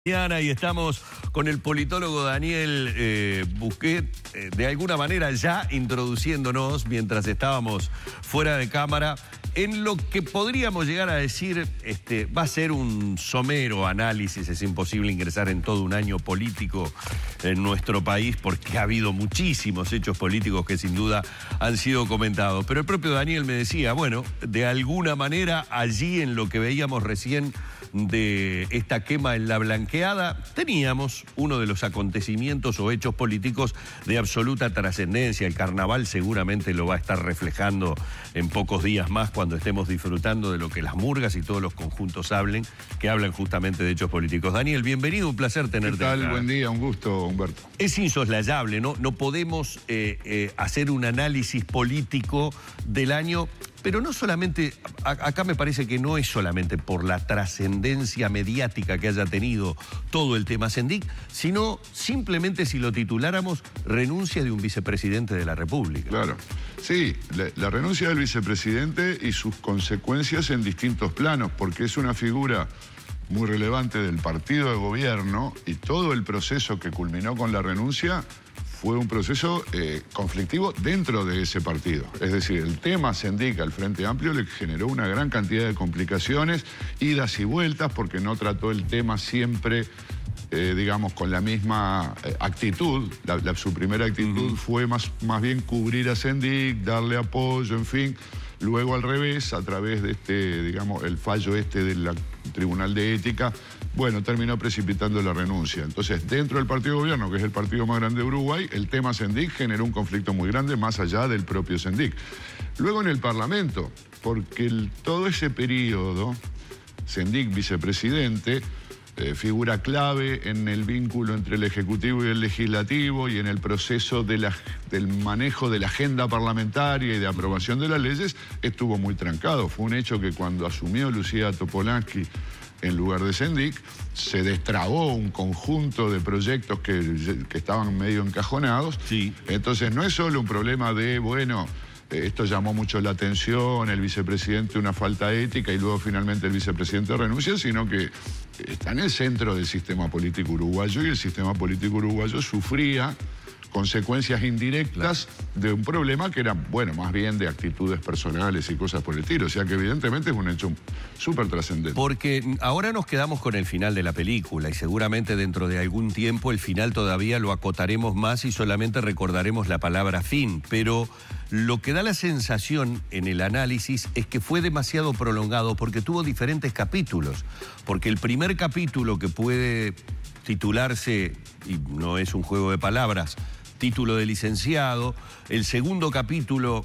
Y estamos con el politólogo Daniel Busquet, de alguna manera ya introduciéndonos mientras estábamos fuera de cámara en lo que podríamos llegar a decir va a ser un somero análisis. Es imposible ingresar en todo un año político en nuestro país porque ha habido muchísimos hechos políticos que sin duda han sido comentados. Pero el propio Daniel me decía, bueno, de alguna manera allí en lo que veíamos recién de esta quema en la Blanqueada, teníamos uno de los acontecimientos o hechos políticos de absoluta trascendencia. El carnaval seguramente lo va a estar reflejando en pocos días más cuando estemos disfrutando de lo que las murgas y todos los conjuntos hablan justamente de hechos políticos. Daniel, bienvenido, un placer tenerte. ¿Qué tal? Acá. Buen día, un gusto, Humberto. Es insoslayable, ¿no? No podemos hacer un análisis político del año. Pero no solamente, acá me parece que no es solamente por la trascendencia mediática que haya tenido todo el tema Sendik, sino simplemente si lo tituláramos renuncia de un vicepresidente de la República. Claro, sí, la renuncia del vicepresidente y sus consecuencias en distintos planos, porque es una figura muy relevante del partido de gobierno y todo el proceso que culminó con la renuncia fue un proceso conflictivo dentro de ese partido. Es decir, el tema Sendik al Frente Amplio le generó una gran cantidad de complicaciones, idas y vueltas, porque no trató el tema siempre, digamos, con la misma actitud. Su primera actitud fue más bien cubrir a Sendik, darle apoyo, en fin. Luego al revés, a través de digamos, el fallo del Tribunal de Ética, bueno, terminó precipitando la renuncia. Entonces, dentro del partido de gobierno, que es el partido más grande de Uruguay, el tema Sendik generó un conflicto muy grande más allá del propio Sendik. Luego en el Parlamento, porque todo ese periodo, Sendik vicepresidente, figura clave en el vínculo entre el Ejecutivo y el Legislativo y en el proceso del manejo de la agenda parlamentaria y de aprobación de las leyes, estuvo muy trancado. Fue un hecho que cuando asumió Lucía Topolansky en lugar de Sendik, se destrabó un conjunto de proyectos que estaban medio encajonados. Sí. Entonces no es solo un problema de, bueno, esto llamó mucho la atención, el vicepresidente una falta ética y luego finalmente el vicepresidente renuncia, sino que está en el centro del sistema político uruguayo y el sistema político uruguayo sufría consecuencias indirectas de un problema que era, bueno, más bien de actitudes personales y cosas por el estilo. O sea que evidentemente es un hecho súper trascendente. Porque ahora nos quedamos con el final de la película y seguramente dentro de algún tiempo el final todavía lo acotaremos más y solamente recordaremos la palabra fin. Pero lo que da la sensación en el análisis es que fue demasiado prolongado porque tuvo diferentes capítulos. Porque el primer capítulo, que puede titularse, y no es un juego de palabras, título de licenciado, el segundo capítulo,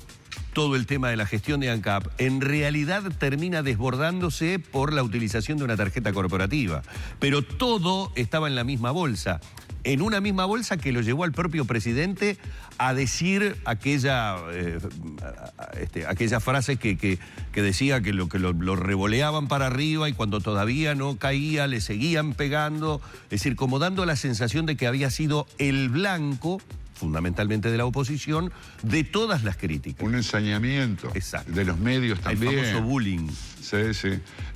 todo el tema de la gestión de ANCAP, en realidad termina desbordándose por la utilización de una tarjeta corporativa. Pero todo estaba en la misma bolsa. En una misma bolsa que lo llevó al propio presidente a decir aquella frase que decía que lo revoleaban para arriba y cuando todavía no caía le seguían pegando. Es decir, como dando la sensación de que había sido el blanco, fundamentalmente de la oposición, de todas las críticas. Un ensañamiento. Exacto. De los medios también. El famoso bullying. Sí, sí.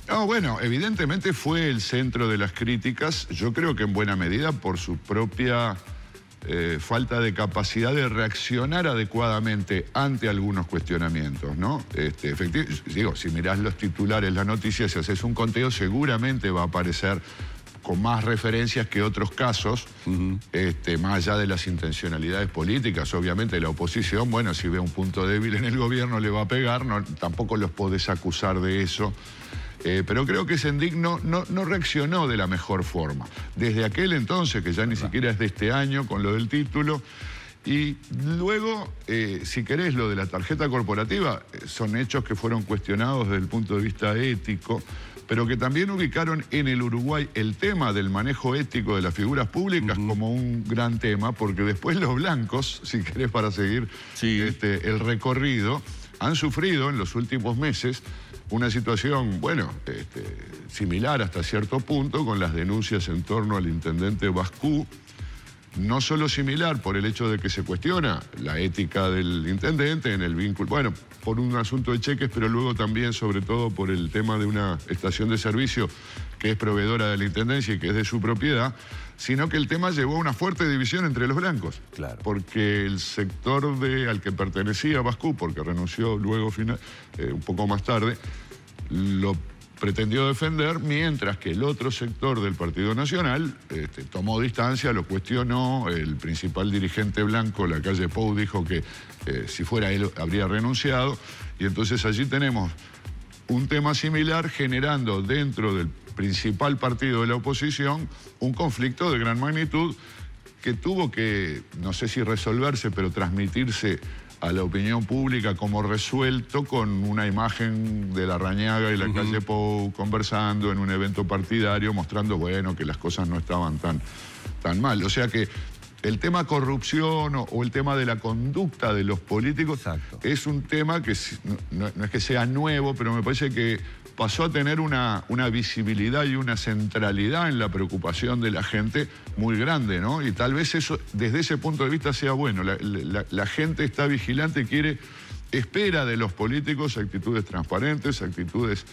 No, bueno, evidentemente fue el centro de las críticas, yo creo que en buena medida por su propia falta de capacidad de reaccionar adecuadamente ante algunos cuestionamientos, ¿no? Digo, si mirás los titulares, las noticias, si haces un conteo, seguramente va a aparecer con más referencias que otros casos, más allá de las intencionalidades políticas. Obviamente la oposición, bueno, si ve un punto débil en el gobierno le va a pegar, tampoco los podés acusar de eso. Pero creo que Sendik no reaccionó de la mejor forma. Desde aquel entonces, que ya ni siquiera es de este año, con lo del título. Y luego, si querés, lo de la tarjeta corporativa, son hechos que fueron cuestionados desde el punto de vista ético, pero que también ubicaron en el Uruguay el tema del manejo ético de las figuras públicas como un gran tema, porque después los blancos, si querés para seguir el recorrido, han sufrido en los últimos meses una situación, bueno, similar hasta cierto punto con las denuncias en torno al intendente Bascú. No solo similar por el hecho de que se cuestiona la ética del intendente en el vínculo, bueno, por un asunto de cheques, pero luego también, sobre todo, por el tema de una estación de servicio que es proveedora de la Intendencia y que es de su propiedad, sino que el tema llevó a una fuerte división entre los blancos. Claro. Porque el sector al que pertenecía Bascú, porque renunció luego un poco más tarde, lo pretendió defender, mientras que el otro sector del Partido Nacional tomó distancia, lo cuestionó. El principal dirigente blanco, Lacalle Pou, dijo que si fuera él habría renunciado. Y entonces allí tenemos un tema similar generando dentro del principal partido de la oposición un conflicto de gran magnitud que tuvo que, no sé si resolverse, pero transmitirse a la opinión pública como resuelto con una imagen de Larrañaga y Lacalle Pou conversando en un evento partidario, mostrando, bueno, que las cosas no estaban tan mal. O sea que el tema corrupción o el tema de la conducta de los políticos es un tema que no es que sea nuevo, pero me parece que pasó a tener una visibilidad y una centralidad en la preocupación de la gente muy grande, ¿no? Y tal vez eso, desde ese punto de vista, sea bueno. La gente está vigilante, espera de los políticos actitudes transparentes, actitudes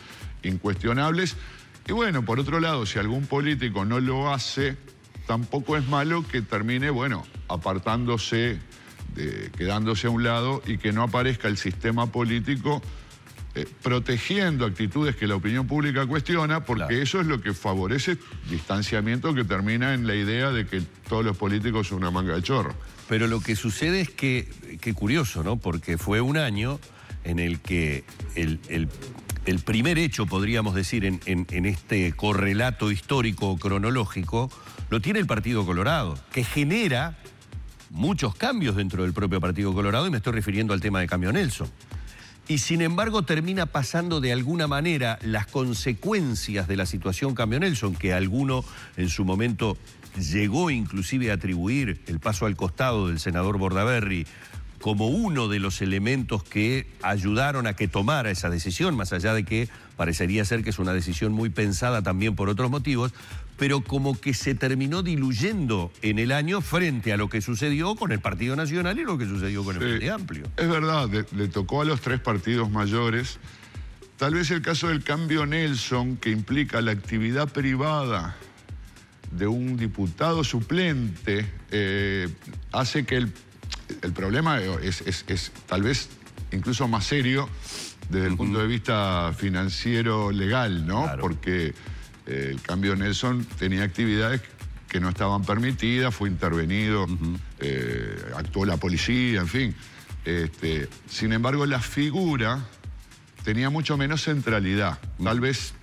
incuestionables. Y bueno, por otro lado, si algún político no lo hace, tampoco es malo que termine, bueno, apartándose, quedándose a un lado y que no aparezca el sistema político protegiendo actitudes que la opinión pública cuestiona, porque eso es lo que favorece distanciamiento que termina en la idea de que todos los políticos son una manga de chorro. Pero lo que sucede es que curioso, ¿no? Porque fue un año en el que el primer hecho, podríamos decir, en este correlato histórico cronológico, lo tiene el Partido Colorado, que genera muchos cambios dentro del propio Partido Colorado, y me estoy refiriendo al tema de Cambio Nelson. Y sin embargo termina pasando de alguna manera las consecuencias de la situación Cambio Nelson, que alguno en su momento llegó inclusive a atribuir el paso al costado del senador Bordaberry como uno de los elementos que ayudaron a que tomara esa decisión, más allá de que parecería ser que es una decisión muy pensada también por otros motivos, pero como que se terminó diluyendo en el año frente a lo que sucedió con el Partido Nacional y lo que sucedió con el Frente Amplio. Es verdad, le tocó a los tres partidos mayores. Tal vez el caso del Cambio Nelson, que implica la actividad privada de un diputado suplente, hace que el problema es tal vez incluso más serio desde el punto de vista financiero legal, ¿no? Claro. Porque el Cambio Nelson tenía actividades que no estaban permitidas, fue intervenido, actuó la policía, en fin. Sin embargo, la figura tenía mucho menos centralidad. Tal vez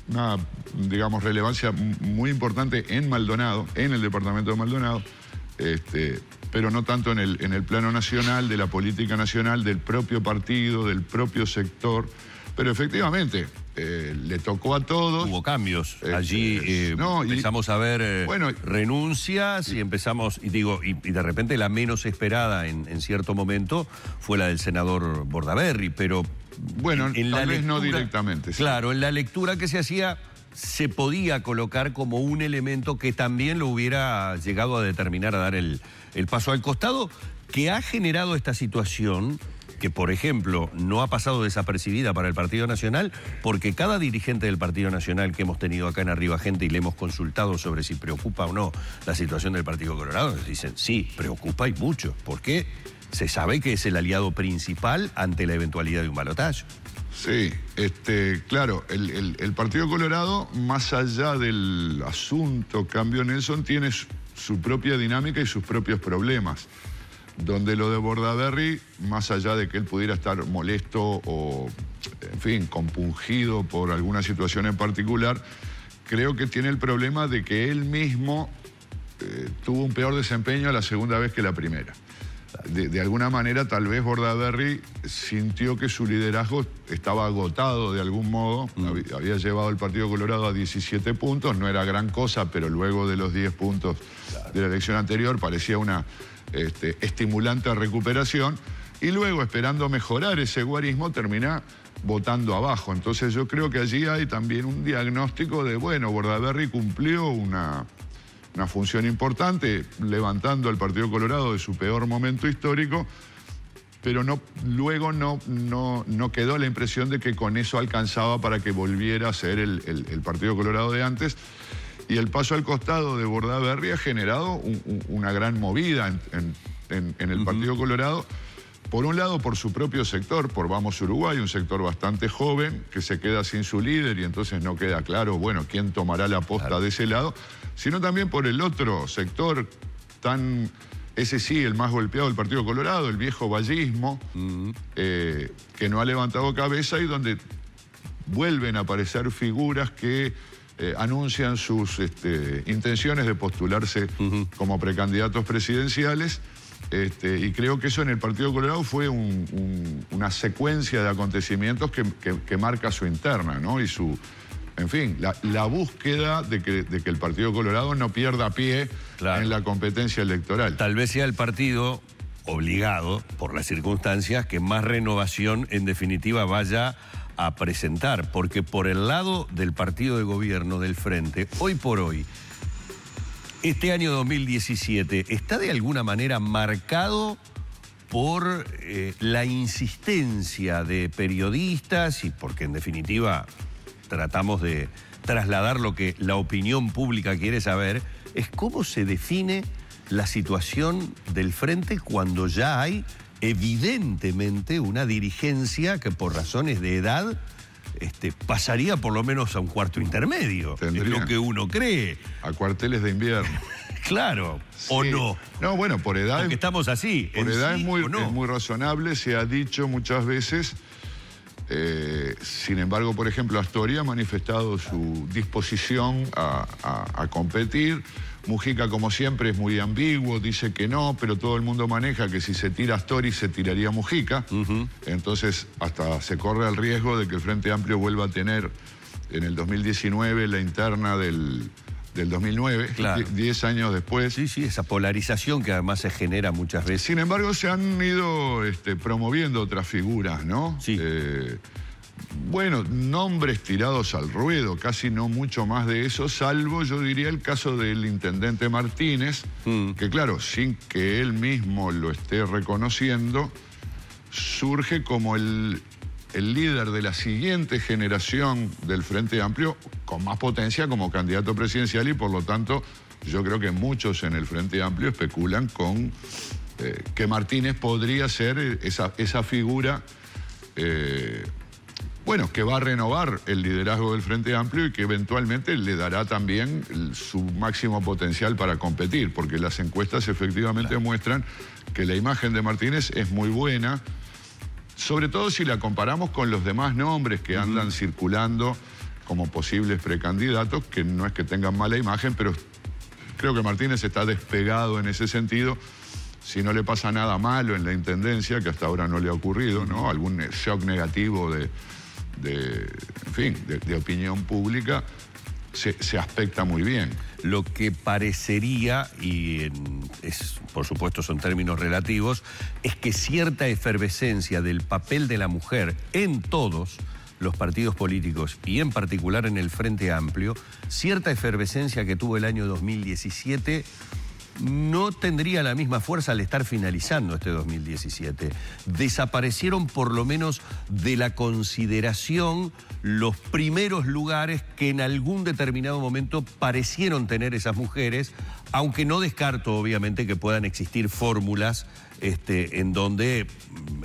una, digamos, relevancia muy importante en Maldonado, en el departamento de Maldonado, pero no tanto en el plano nacional, de la política nacional, del propio partido, del propio sector. Pero efectivamente, le tocó a todos. Hubo cambios. Allí empezamos a ver renuncias y empezamos, y de repente la menos esperada en cierto momento fue la del senador Bordaberry, pero bueno, tal vez no directamente. Sí. Claro, en la lectura que se hacía se podía colocar como un elemento que también lo hubiera llegado a determinar a dar el paso al costado, que ha generado esta situación que, por ejemplo, no ha pasado desapercibida para el Partido Nacional, porque cada dirigente del Partido Nacional que hemos tenido acá en Arriba Gente y le hemos consultado sobre si preocupa o no la situación del Partido Colorado, nos dicen, sí, preocupa y mucho, porque se sabe que es el aliado principal ante la eventualidad de un balotaje. Sí, claro, el Partido Colorado, más allá del asunto Cambio Nelson, tiene su propia dinámica y sus propios problemas, donde lo de Bordaberry, más allá de que él pudiera estar molesto o, en fin, compungido por alguna situación en particular, creo que tiene el problema de que él mismo tuvo un peor desempeño la segunda vez que la primera. De alguna manera, tal vez Bordaberry sintió que su liderazgo estaba agotado de algún modo. Había llevado el Partido Colorado a 17 puntos, no era gran cosa, pero luego de los 10 puntos de la elección anterior parecía una estimulante recuperación. Y luego, esperando mejorar ese guarismo, termina votando abajo. Entonces yo creo que allí hay también un diagnóstico de, bueno, Bordaberry cumplió una función importante, levantando al Partido Colorado de su peor momento histórico, pero luego no quedó la impresión de que con eso alcanzaba para que volviera a ser el Partido Colorado de antes. Y el paso al costado de Bordaberry ha generado una gran movida en el Partido Colorado. Por un lado, por su propio sector, por Vamos Uruguay, un sector bastante joven que se queda sin su líder y entonces no queda claro, bueno, quién tomará la posta de ese lado, sino también por el otro sector ese sí, el más golpeado del Partido Colorado, el viejo vallismo, que no ha levantado cabeza y donde vuelven a aparecer figuras que anuncian sus intenciones de postularse como precandidatos presidenciales. Y creo que eso en el Partido Colorado fue una secuencia de acontecimientos que marca su interna, ¿no? Y en fin, la búsqueda de que el Partido Colorado no pierda pie en la competencia electoral. Tal vez sea el partido obligado, por las circunstancias, que más renovación en definitiva vaya a presentar, porque por el lado del partido de gobierno, del Frente, hoy por hoy, este año 2017 está de alguna manera marcado por la insistencia de periodistas y porque en definitiva tratamos de trasladar lo que la opinión pública quiere saber, es cómo se define la situación del Frente cuando ya hay evidentemente una dirigencia que por razones de edad pasaría por lo menos a un cuarto intermedio. Es lo que uno cree. A cuarteles de invierno. Claro, sí. ¿O no? No, bueno, por edad... Porque estamos así. Por edad sí, es muy razonable, se ha dicho muchas veces. Sin embargo, por ejemplo, Astori ha manifestado su disposición a competir. Mujica, como siempre, es muy ambiguo, dice que no, pero todo el mundo maneja que si se tira Astori se tiraría Mujica. Entonces, hasta se corre el riesgo de que el Frente Amplio vuelva a tener en el 2019 la interna del 2009, claro. 10 años después. Sí, sí, esa polarización que además se genera muchas veces. Sin embargo, se han ido promoviendo otras figuras, ¿no? Sí. Bueno, nombres tirados al ruedo, casi no mucho más de eso, salvo, yo diría, el caso del intendente Martínez, que claro, sin que él mismo lo esté reconociendo, surge como el líder de la siguiente generación del Frente Amplio, con más potencia como candidato presidencial y por lo tanto yo creo que muchos en el Frente Amplio especulan con que Martínez podría ser esa figura bueno, que va a renovar el liderazgo del Frente Amplio y que eventualmente le dará también su máximo potencial para competir, porque las encuestas efectivamente muestran que la imagen de Martínez es muy buena, sobre todo si la comparamos con los demás nombres que andan circulando como posibles precandidatos, que no es que tengan mala imagen, pero creo que Martínez está despegado en ese sentido. Si no le pasa nada malo en la intendencia, que hasta ahora no le ha ocurrido, ¿no? Algún shock negativo en fin, de opinión pública, se aspecta muy bien. Lo que parecería, y por supuesto son términos relativos, es que cierta efervescencia del papel de la mujer en todos los partidos políticos y en particular en el Frente Amplio, cierta efervescencia que tuvo el año 2017 no tendría la misma fuerza al estar finalizando este 2017. Desaparecieron por lo menos de la consideración los primeros lugares que en algún determinado momento parecieron tener esas mujeres, aunque no descarto obviamente que puedan existir fórmulas en donde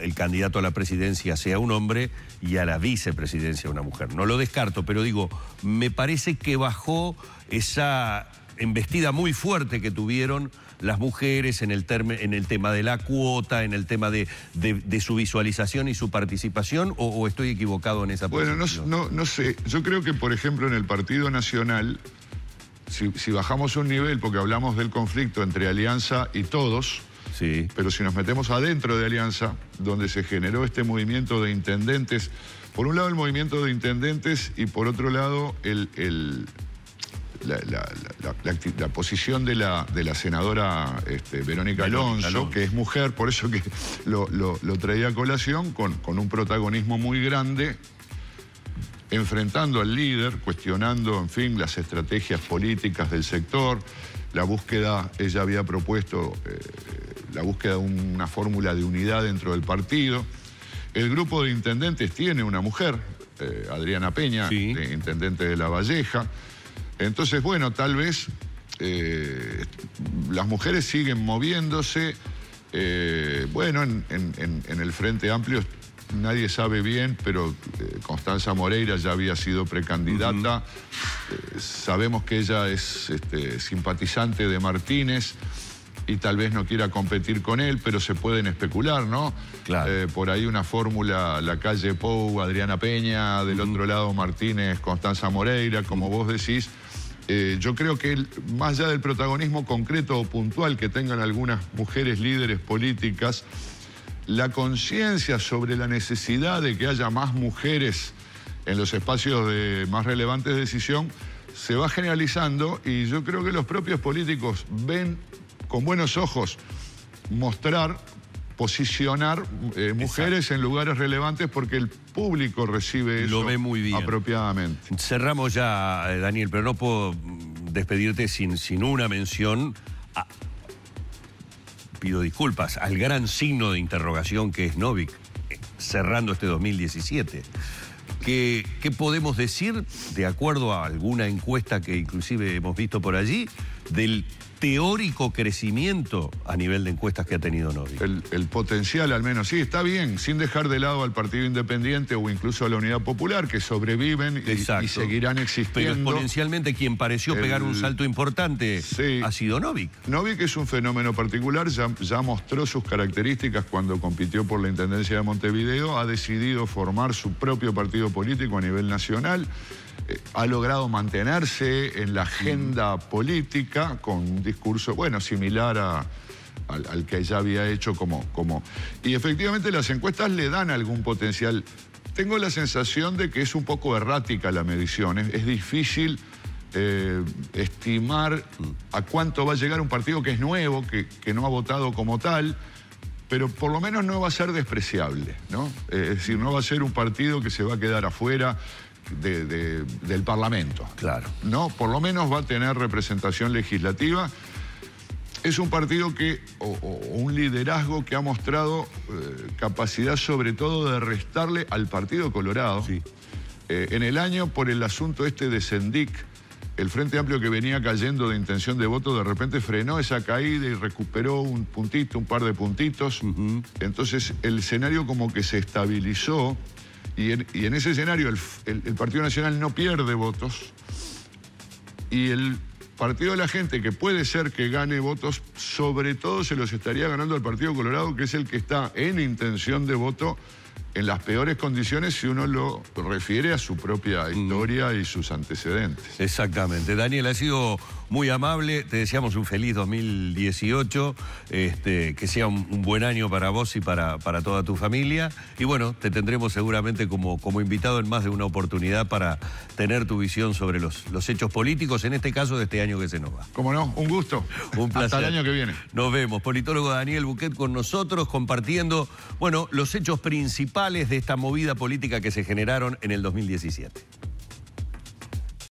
el candidato a la presidencia sea un hombre y a la vicepresidencia una mujer. No lo descarto, pero digo, me parece que bajó esa embestida muy fuerte que tuvieron las mujeres en el tema de la cuota, en el tema de su visualización y su participación, o estoy equivocado en esa posición. Bueno, no sé. Yo creo que, por ejemplo, en el Partido Nacional, si bajamos un nivel, porque hablamos del conflicto entre Alianza y Todos, sí, pero si nos metemos adentro de Alianza, donde se generó este movimiento de intendentes, por un lado el movimiento de intendentes y por otro lado la posición de la senadora Verónica Alonso, que es mujer, por eso que lo traía a colación, con un protagonismo muy grande, enfrentando al líder, cuestionando, en fin, las estrategias políticas del sector, la búsqueda, ella había propuesto la búsqueda de una fórmula de unidad dentro del partido. El grupo de intendentes tiene una mujer, Adriana Peña, sí, intendente de La Valleja. Entonces, bueno, tal vez las mujeres siguen moviéndose. Bueno, en el Frente Amplio nadie sabe bien, pero Constanza Moreira ya había sido precandidata. Sabemos que ella es simpatizante de Martínez y tal vez no quiera competir con él, pero se pueden especular, ¿no? Claro. Por ahí una fórmula, la calle Pou, Adriana Peña, del otro lado Martínez, Constanza Moreira, como vos decís. Yo creo que más allá del protagonismo concreto o puntual que tengan algunas mujeres líderes políticas, la conciencia sobre la necesidad de que haya más mujeres en los espacios de más relevantes de decisión se va generalizando, y yo creo que los propios políticos ven con buenos ojos mostrar, posicionar mujeres en lugares relevantes, porque el público recibe eso. Lo ve muy bien. Apropiadamente. Cerramos ya, Daniel, pero no puedo despedirte sin una mención pido disculpas, al gran signo de interrogación que es Novik, cerrando este 2017. ¿Qué podemos decir, de acuerdo a alguna encuesta que inclusive hemos visto por allí, del teórico crecimiento a nivel de encuestas que ha tenido Novik? El potencial, al menos, sí, está bien, sin dejar de lado al Partido Independiente o incluso a la Unidad Popular, que sobreviven y seguirán existiendo. Pero exponencialmente quien pareció pegar un salto importante ha sido Novik. Novik es un fenómeno particular, ya mostró sus características cuando compitió por la Intendencia de Montevideo, ha decidido formar su propio partido político a nivel nacional. Ha logrado mantenerse en la agenda política con un discurso, bueno, similar al que ya había hecho Y efectivamente las encuestas le dan algún potencial. Tengo la sensación de que es un poco errática la medición. Es difícil estimar a cuánto va a llegar un partido que es nuevo, que no ha votado como tal, pero por lo menos no va a ser despreciable, ¿no? Es decir, no va a ser un partido que se va a quedar afuera del Parlamento. Claro. No, por lo menos va a tener representación legislativa. Es un partido o un liderazgo que ha mostrado capacidad sobre todo de restarle al Partido Colorado. Sí. En el año, por el asunto de Sendic, el Frente Amplio, que venía cayendo de intención de voto, de repente frenó esa caída y recuperó un par de puntitos. Entonces el escenario como que se estabilizó. Y en ese escenario el Partido Nacional no pierde votos, y el Partido de la Gente, que puede ser que gane votos, sobre todo se los estaría ganando al Partido Colorado, que es el que está en intención de voto en las peores condiciones si uno lo refiere a su propia historia y sus antecedentes. Exactamente. Daniel, ha sido muy amable, te deseamos un feliz 2018, que sea un buen año para vos y para toda tu familia, y bueno, te tendremos seguramente como invitado en más de una oportunidad para tener tu visión sobre los hechos políticos, en este caso de este año que se nos va. Cómo no, un gusto. Un placer. Hasta el año que viene. Nos vemos. Politólogo Daniel Buquet con nosotros, compartiendo, bueno, los hechos principales de esta movida política que se generaron en el 2017.